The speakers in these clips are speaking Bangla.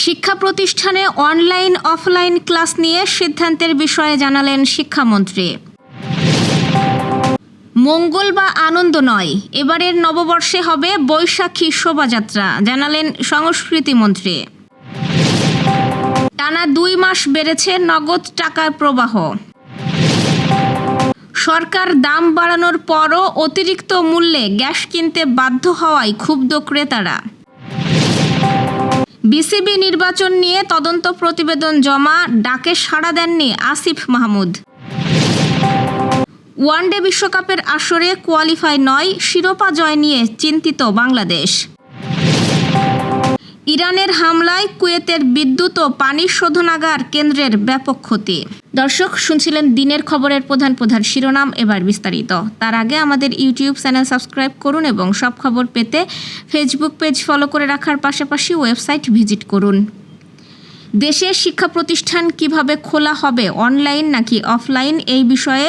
শিক্ষা প্রতিষ্ঠানে অনলাইন অফলাইন ক্লাস নিয়ে সিদ্ধান্তের বিষয়ে জানালেন শিক্ষামন্ত্রী। মঙ্গল বা আনন্দ নয়, এবারের নববর্ষে হবে বৈশাখী শোভাযাত্রা, জানালেন সংস্কৃতিমন্ত্রী। টানা 2 মাস বেড়েছে নগদ টাকার প্রবাহ। সরকার দাম বাড়ানোর পরও অতিরিক্ত মূল্যে গ্যাস কিনতে বাধ্য হওয়ায় ক্ষুব্ধ ক্রেতারা। বিসিবি নির্বাচন নিয়ে তদন্ত প্রতিবেদন জমা, ডাকে সাড়া দেননি আসিফ মাহমুদ। ওয়ানডে বিশ্বকাপের আসরে কোয়ালিফাই নয়, শিরোপা জয় নিয়ে চিন্তিত বাংলাদেশ। ইরানের হামলায় কুয়েতের বিদ্যুৎ ও পানি শোধনাগার কেন্দ্রের ব্যাপক ক্ষতি। দর্শক, শুনছিলেন দিনের খবরের প্রধান প্রধান শিরোনাম, এবার বিস্তারিত। তার আগে আমাদের ইউটিউব চ্যানেল সাবস্ক্রাইব করুন এবং সব খবর পেতে ফেসবুক পেজ ফলো করে রাখার পাশাপাশি ওয়েবসাইট ভিজিট করুন। দেশে শিক্ষা প্রতিষ্ঠান কিভাবে খোলা হবে, অনলাইন নাকি অফলাইন, এই বিষয়ে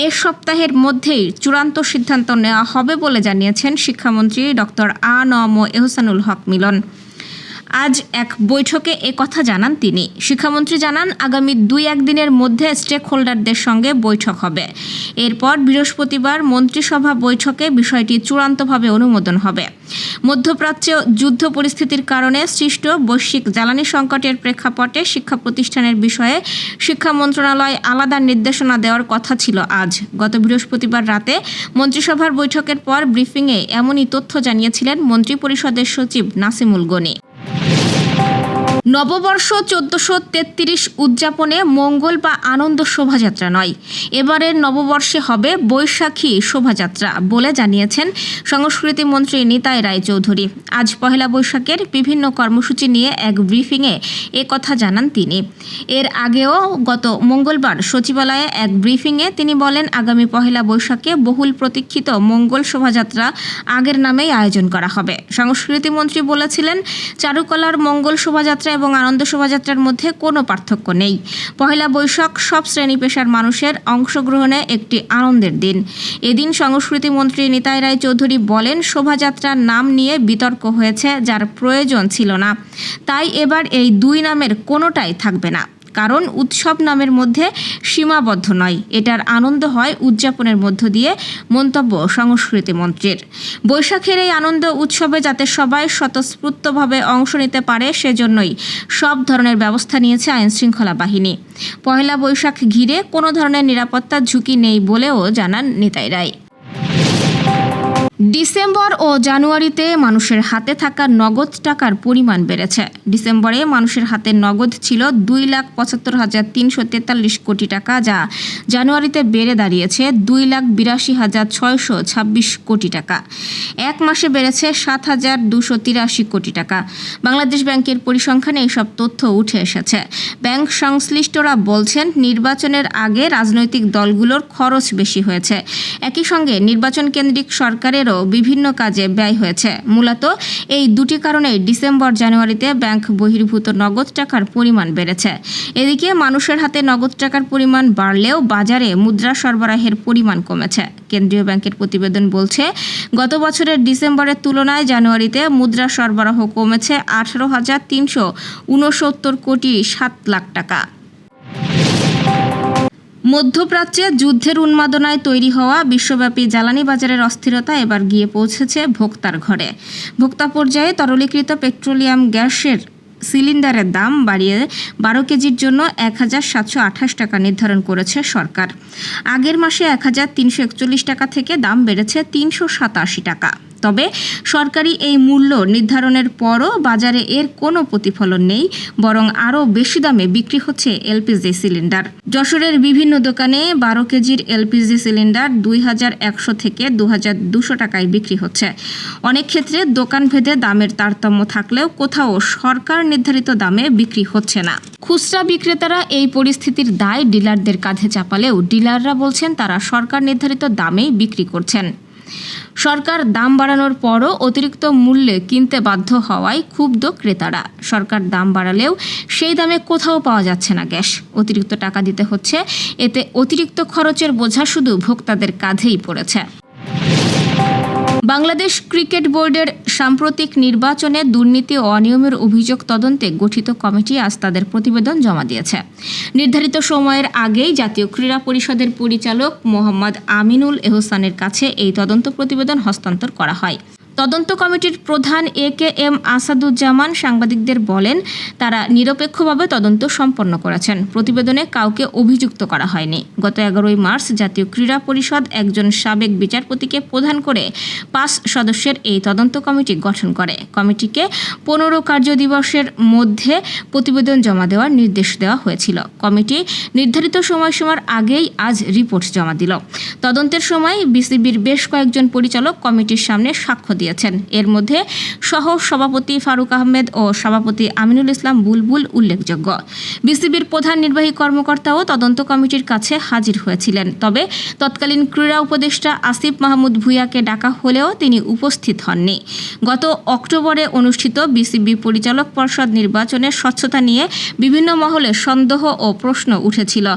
এ সপ্তাহের মধ্যেই চূড়ান্ত সিদ্ধান্ত নেওয়া হবে বলে জানিয়েছেন শিক্ষামন্ত্রী ডক্টর আ.ন.ম এহসানুল হক মিলন। আজ এক বৈঠকে কথা জানান তিনি। শিক্ষামন্ত্রী জানান, আগামী 2-1 দিনের মধ্যে স্টেক হোল্ডারদের সঙ্গে বৈঠক হবে। এরপর বৃহস্পতিবার মন্ত্রিসভা বৈঠকে বিষয়টি চূড়ান্তভাবে অনুমোদন হবে। মধ্যপ্রাচ্যে যুদ্ধ পরিস্থিতির কারণে সৃষ্ট বৈশ্বিক জ্বালানি সংকটের প্রেক্ষাপটে শিক্ষা প্রতিষ্ঠানের বিষয়ে শিক্ষা মন্ত্রণালয় আলাদা নির্দেশনা দেওয়ার কথা ছিল আজ। গত বৃহস্পতিবার রাতে মন্ত্রিসভার বৈঠকের পর ব্রিফিংয়ে এমনই তথ্য জানিয়েছিলেন মন্ত্রিপরিষদের সচিব নাসিমুল গনি। নববর্ষ 1433 উদযাপনে মঙ্গল বা আনন্দ শোভাযাত্রা নয়, এবারের নববর্ষে হবে বৈশাখী শোভাযাত্রা বলে জানিয়েছেন সংস্কৃতিমন্ত্রী নিতাই রায়চৌধুরী। আজ পহেলা বৈশাখের বিভিন্ন কর্মসূচি নিয়ে এক ব্রিফিংয়ে কথা জানান তিনি। এর আগেও গত মঙ্গলবার সচিবালয়ে এক ব্রিফিংয়ে তিনি বলেন, আগামী পহেলা বৈশাখে বহুল প্রতীক্ষিত মঙ্গল শোভাযাত্রা আগের নামেই আয়োজন করা হবে। সংস্কৃতিমন্ত্রী বলেছিলেন, চারুকলার মঙ্গল শোভাযাত্রা এবং আনন্দ শোভাযাত্রার মধ্যে কোনো পার্থক্য নেই। পহেলা বৈশাখ সব শ্রেণী পেশার মানুষের অংশগ্রহণে একটি আনন্দের দিন। এদিন সংস্কৃতিমন্ত্রী নিতাই রায়চৌধুরী বলেন, শোভাযাত্রার নাম নিয়ে বিতর্ক হয়েছে, যার প্রয়োজন ছিল না। তাই এবার এই 2 নামের কোনোটাই থাকবে না, কারণ উৎসব নামের মধ্যে সীমাবদ্ধ নয়, এটার আনন্দ হয় উদযাপনের মধ্য দিয়ে, মন্তব্য সংস্কৃতিমন্ত্রীর। বৈশাখের এই আনন্দ উৎসবে যাতে সবাই স্বতঃস্ফূর্তভাবে অংশ নিতে পারে, সেজন্যই সব ধরনের ব্যবস্থা নিয়েছে আইনশৃঙ্খলা বাহিনী। পহেলা বৈশাখ ঘিরে কোনো ধরনের নিরাপত্তার ঝুঁকি নেই বলেও জানান নিতাই রায়। ডিসেম্বর ও জানুয়ারিতে মানুষের হাতে থাকা নগদ টাকার পরিমাণ বেড়েছে। ডিসেম্বরে মানুষের হাতে নগদ ছিল 2,75,343 কোটি টাকা, যা জানুয়ারিতে বেড়ে দাঁড়িয়েছে 2,82,626 কোটি টাকা। এক মাসে বেড়েছে 7,283 কোটি টাকা। বাংলাদেশ ব্যাংকের পরিসংখ্যানে এইসব তথ্য উঠে এসেছে। ব্যাংক সংশ্লিষ্টরা বলছেন, নির্বাচনের আগে রাজনৈতিক দলগুলোর খরচ বেশি হয়েছে। একই সঙ্গে নির্বাচন কেন্দ্রিক সরকারেরও বিভিন্ন কাজে ব্যয় হয়েছে। মূলত এই 2টি কারণেই ডিসেম্বর জানুয়ারিতে ব্যাংক বহির্ভূত নগদ টাকার পরিমাণ বেড়েছে। এদিকে মানুষের হাতে নগদ টাকার পরিমাণ বাড়লেও বাজারে মুদ্রা সরবরাহের পরিমাণ কমেছে। কেন্দ্রীয় ব্যাংকের প্রতিবেদন বলছে, গত বছরের ডিসেম্বরের তুলনায় জানুয়ারিতে মুদ্রা সরবরাহ কমেছে 18,369 কোটি 7 লাখ টাকা। মধ্যপ্রাচ্যে যুদ্ধের উন্মাদনায় তৈরি হওয়া বিশ্বব্যাপী জ্বালানি বাজারের অস্থিরতা এবার গিয়ে পৌঁছেছে ভোক্তার ঘরে। ভোক্তা পর্যায়ে তরলীকৃত পেট্রোলিয়াম গ্যাসের সিলিন্ডারের দাম বাড়িয়ে 12 কেজির জন্য 1,728 টাকা নির্ধারণ করেছে সরকার। আগের মাসে 1,341 টাকা থেকে দাম বেড়েছে 387 টাকা। তবে সরকারি এই মূল্য নির্ধারণের পরও বাজারে এর কোনো প্রতিফলন নেই, বরং আরও বেশি দামে বিক্রি হচ্ছে এলপিজি সিলিন্ডার। যশোরের বিভিন্ন দোকানে 12 কেজির এলপিজি সিলিন্ডার 2,100 থেকে 2,200 টাকায় বিক্রি হচ্ছে। অনেক ক্ষেত্রে দোকানভেদে দামের তারতম্য থাকলেও কোথাও সরকার নির্ধারিত দামে বিক্রি হচ্ছে না। খুচরা বিক্রেতারা এই পরিস্থিতির দায় ডিলারদের কাঁধে চাপালেও ডিলাররা বলছেন, তারা সরকার নির্ধারিত দামেই বিক্রি করছেন। সরকার দাম বাড়ানোর পরও অতিরিক্ত মূল্যে কিনতে বাধ্য হওয়ায় ক্ষুব্ধ ক্রেতারা। সরকার দাম বাড়ালেও সেই দামে কোথাও পাওয়া যাচ্ছে না গ্যাস, অতিরিক্ত টাকা দিতে হচ্ছে। এতে অতিরিক্ত খরচের বোঝা শুধু ভোক্তাদের কাঁধেই পড়েছে। বাংলাদেশ ক্রিকেট বোর্ডের সাম্প্রতিক নির্বাচনে দুর্নীতি ও অনিয়মের অভিযোগ তদন্তে গঠিত কমিটি আজ তাদের প্রতিবেদন জমা দিয়েছে। নির্ধারিত সময়ের আগেই জাতীয় ক্রীড়া পরিষদের পরিচালক মোহাম্মদ আমিনুল এহসানের কাছে এই তদন্ত প্রতিবেদন হস্তান্তর করা হয়। তদন্ত কমিটির প্রধান AKM আসাদুজ্জামান সাংবাদিকদের বলেন, তারা নিরপেক্ষভাবে তদন্ত সম্পন্ন করেছেন। প্রতিবেদনে কাউকে অভিযুক্ত করা হয়নি। গত 11 মার্চ জাতীয় ক্রীড়া পরিষদ একজন সাবেক বিচারপতিকে প্রধান করে 5 সদস্যের এই তদন্ত কমিটি গঠন করে। কমিটিকে 15 কার্যদিবসের মধ্যে প্রতিবেদন জমা দেওয়ার নির্দেশ দেওয়া হয়েছিল। কমিটি নির্ধারিত সময়সীমার আগেই আজ রিপোর্ট জমা দিল। তদন্তের সময় বিসিবির বেশ কয়েকজন পরিচালক কমিটির সামনে সাক্ষ্য দিয়েছেন। এর মধ্যে সহ সভাপতি ফারুক আহমেদ ও সভাপতি আমিনুল ইসলাম বুলবুল উল্লেখযোগ্য। বিসিবির প্রধান নির্বাহী কর্মকর্তাও তদন্ত কমিটির কাছে হাজির হয়েছিলেন। তবে তৎকালীন ক্রীড়া উপদেষ্টা আসিফ মাহমুদ ভূঁইয়াকে ডাকা হলেও তিনি উপস্থিত হননি। গত অক্টোবরে অনুষ্ঠিত বিসিবি পরিচালক পর্ষদ নির্বাচনের স্বচ্ছতা নিয়ে বিভিন্ন মহলে সন্দেহ ও প্রশ্ন উঠেছিল।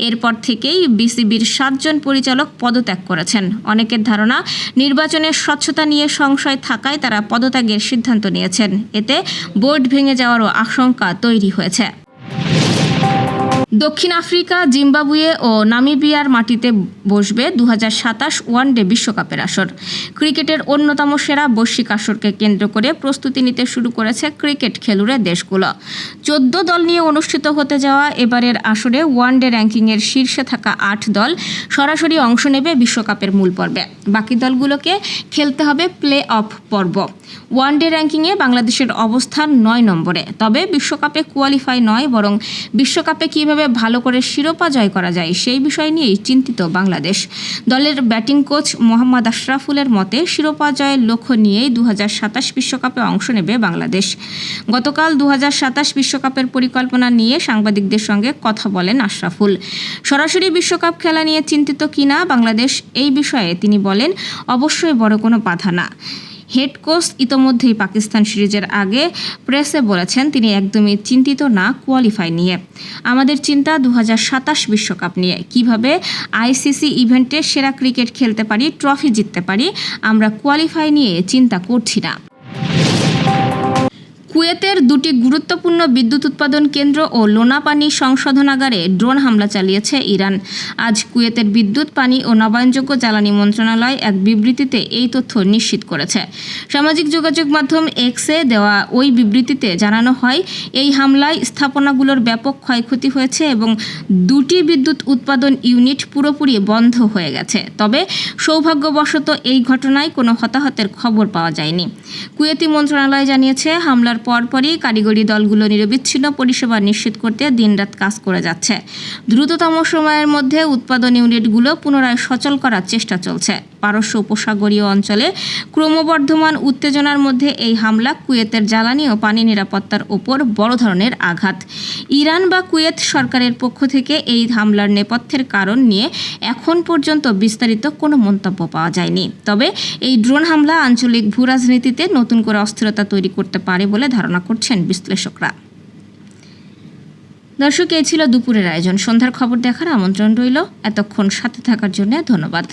এরপর থেকেই বিসিবির 7 জন পরিচালক পদত্যাগ করেছেন। অনেকের ধারণা, নির্বাচনের স্বচ্ছতা নিয়ে সংশয় থাকায় তারা পদত্যাগের সিদ্ধান্ত নিয়েছেন। এতে বোর্ড ভেঙে যাওয়ারও আশঙ্কা তৈরি হয়েছে। দক্ষিণ আফ্রিকা, জিম্বাবুয়ে ও নামিবিয়ার মাটিতে বসবে 2027 ওয়ানডে বিশ্বকাপের আসর। ক্রিকেটের অন্যতম সেরা বৈশ্বিক আসরকে কেন্দ্র করে প্রস্তুতি নিতে শুরু করেছে ক্রিকেট খেলুড়ে দেশগুলো। 14 দল নিয়ে অনুষ্ঠিত হতে যাওয়া এবারের আসরে ওয়ানডে র্যাঙ্কিংয়ের শীর্ষে থাকা 8 দল সরাসরি অংশ নেবে বিশ্বকাপের মূল পর্বে। বাকি দলগুলোকে খেলতে হবে প্লে অফ পর্ব। ওয়ানডে র্যাঙ্কিংয়ে বাংলাদেশের অবস্থান 9 নম্বরে। তবে বিশ্বকাপে কোয়ালিফাই নয়, বরং বিশ্বকাপে কীভাবে ভালো করে শিরোপা জয় করা যায় সেই বিষয় নিয়েই চিন্তিত বাংলাদেশ। দলের ব্যাটিং কোচ মোহাম্মদ আশরাফুলের মতে, শিরোপা জয়ের লক্ষ্য নিয়েই 2027 বিশ্বকাপে অংশ নেবে বাংলাদেশ। গতকাল 2027 বিশ্বকাপের পরিকল্পনা নিয়ে সাংবাদিকদের সঙ্গে কথা বলেন আশরাফুল। সরাসরি বিশ্বকাপ খেলা নিয়ে চিন্তিত কিনা বাংলাদেশ, এই বিষয়ে তিনি বলেন, অবশ্যই বড় কোনো বাধা না। হেড কোচ ইতোমধ্যেই পাকিস্তান সিরিজের আগে প্রেসে বলেছেন তিনি একদমই চিন্তিত না কোয়ালিফাই নিয়ে। আমাদের চিন্তা 2027 বিশ্বকাপ নিয়ে, কিভাবে ICC ইভেন্টে সেরা ক্রিকেট খেলতে পারি, ট্রফি জিততে পারি। আমরা কোয়ালিফাই নিয়ে চিন্তা করছি না। কুয়েতের 2টি গুরুত্বপূর্ণ বিদ্যুৎ উৎপাদন কেন্দ্র ও লোনা পানি সংশোধনাগারে ড্রোন হামলা চালিয়েছে ইরান। আজ কুয়েতের বিদ্যুৎ, পানি ও নবায়নযোগ্য জ্বালানি মন্ত্রণালয় এক বিবৃতিতে এই তথ্য নিশ্চিত করেছে। সামাজিক যোগাযোগ মাধ্যম এক্সে দেওয়া ওই বিবৃতিতে জানানো হয়, এই হামলায় স্থাপনাগুলোর ব্যাপক ক্ষয়ক্ষতি হয়েছে এবং 2টি বিদ্যুৎ উৎপাদন ইউনিট পুরোপুরি বন্ধ হয়ে গেছে। তবে সৌভাগ্যবশত এই ঘটনায় কোনো হতাহতের খবর পাওয়া যায়নি। কুয়েতি মন্ত্রণালয় জানিয়েছে, হামলার পরপরই কারিগরি দলগুলো নিরবিচ্ছিন্ন পরিষেবা নিশ্চিত করতে দিনরাত কাজ করে যাচ্ছে। দ্রুততম সময়ের মধ্যে উৎপাদন ইউনিটগুলো পুনরায় সচল করার চেষ্টা চলছে। পারস্য উপসাগরীয় অঞ্চলে ক্রমবর্ধমান উত্তেজনার মধ্যে এই হামলা কুয়েতের জ্বালানি ও পানি নিরাপত্তার ওপর বড় ধরনের আঘাত। ইরান বা কুয়েত সরকারের পক্ষ থেকে এই হামলার নেপথ্যের কারণ নিয়ে এখন পর্যন্ত বিস্তারিত কোনো মন্তব্য পাওয়া যায়নি। তবে এই ড্রোন হামলা আঞ্চলিক ভূরাজনীতিতে নতুন করে অস্থিরতা তৈরি করতে পারে বলে ধারণা করছেন বিশ্লেষকরা। দর্শক, এই ছিল দুপুরের আয়োজন। সন্ধ্যার খবর দেখার আমন্ত্রণ রইল। এতক্ষণ সাথে থাকার জন্য ধন্যবাদ।